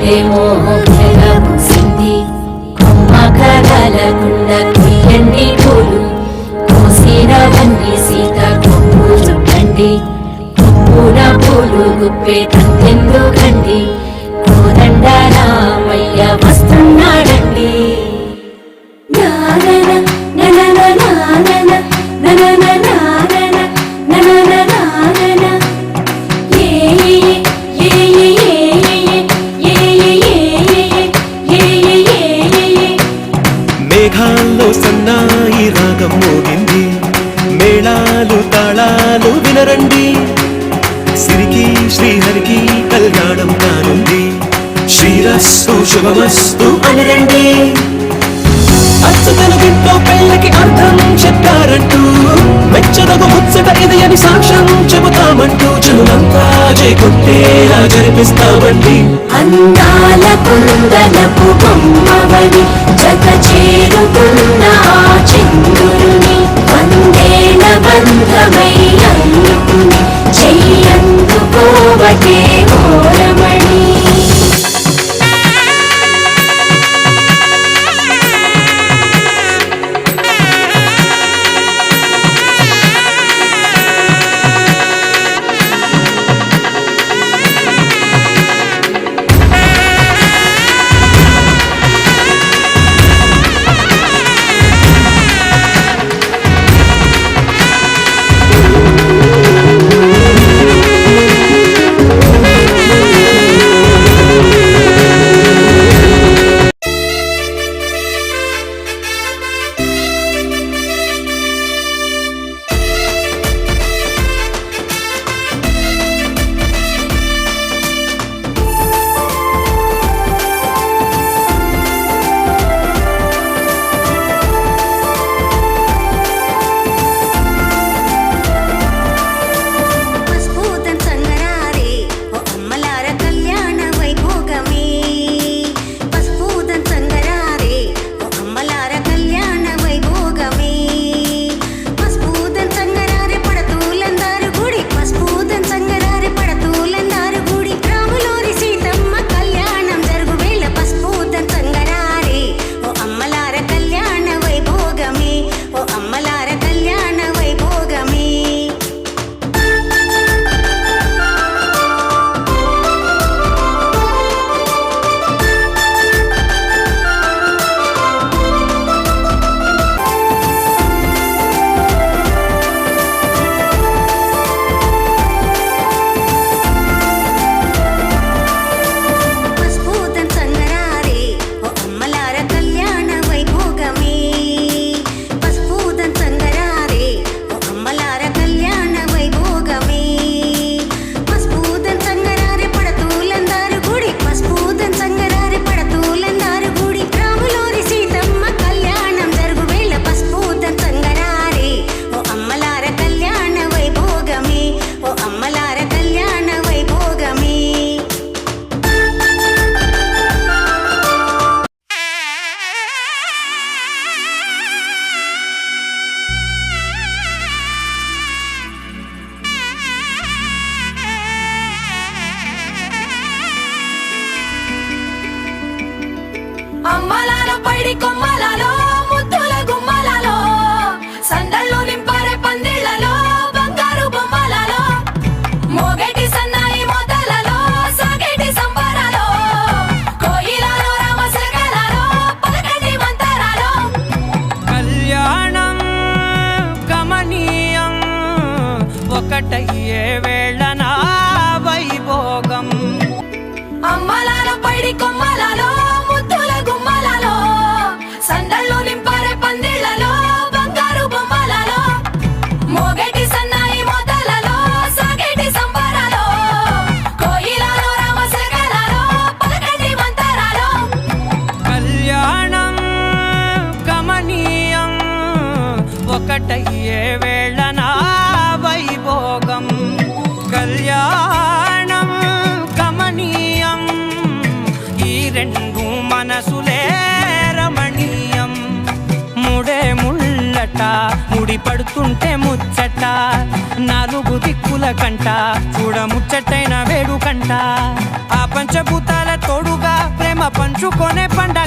గుండె మోహంసింది కొమ్మ కదలకుండ కుయ్యండి పూలు కోసినవన్నీ సీత కొమ్ము చుట్టండి కొమ్మున పూలు గుప్పే తంతెందుకండి కోదండ రామయ్య వస్తున్నాడండి. నానన ననన నానన ననన నానన ననన నానన ఏ ఏ మేఘాల్లో సన్నాయి రాగం మోగింది మేళాలు తాళాలు వినరండి సిరికి శ్రీహరికి కళ్యాణం కానుంది శ్రీరస్తు శుభమస్తు అనరండి. అచ్చతను ఇంట్లో పెళ్ళకి అర్థం చెప్పారంటూ మెచ్చదగు ముచ్చట ఇది అని సాక్ష్యం చెబుతామంటూ జనులంతా చేకొట్టేలా జరిపిస్తామండి. అందాల కుందనపు బొమ్మవని జత చేరుకున్న ఆ చంద్రుని వందేల బంధమై అందుకుని చెయ్యందుకోవటే ఓరమణి. అమ్మలాలో పైడి కొమ్మలలో ముద్దుల గుమ్మలలో సందళ్ళు నింపారే పందిళ్లలో బంగారు బొమ్మలలో మోగేటి సన్నాయి మోతలలో సాగేటి సంబరాలో కోయిలలో రామశకలలో పలకటి మంతరాలో కళ్యాణం గమనీయం ఒకటయ్యే వేళన వైభోగం అమ్మలాలో పైడి కొమ్మలలో ముద్దుల గుమ్మలలో సందళ్ళు నింపారే పందిళ్లలో బంగారు బొమ్మలలో మోగేటి సన్నాయి మోతలలో సాగేటి సంబరాలో కోయిలలో రామశకలలో పలకటి మంతరాలో కళ్యాణం గమనీయం ఒకటయ్యే వేళన వైభోగం కళ్యాణం గమనీయం ఈ రెండు మనసులే రమణీయం ముడే ముళ్ళట ముడి పడుతుంటే ముచ్చట నాలుగు దిక్కుల కంట చూడ ముచ్చటైన వేడుకంట ఆ పంచభూతాల తోడుగా జరుపుకొనే పండగ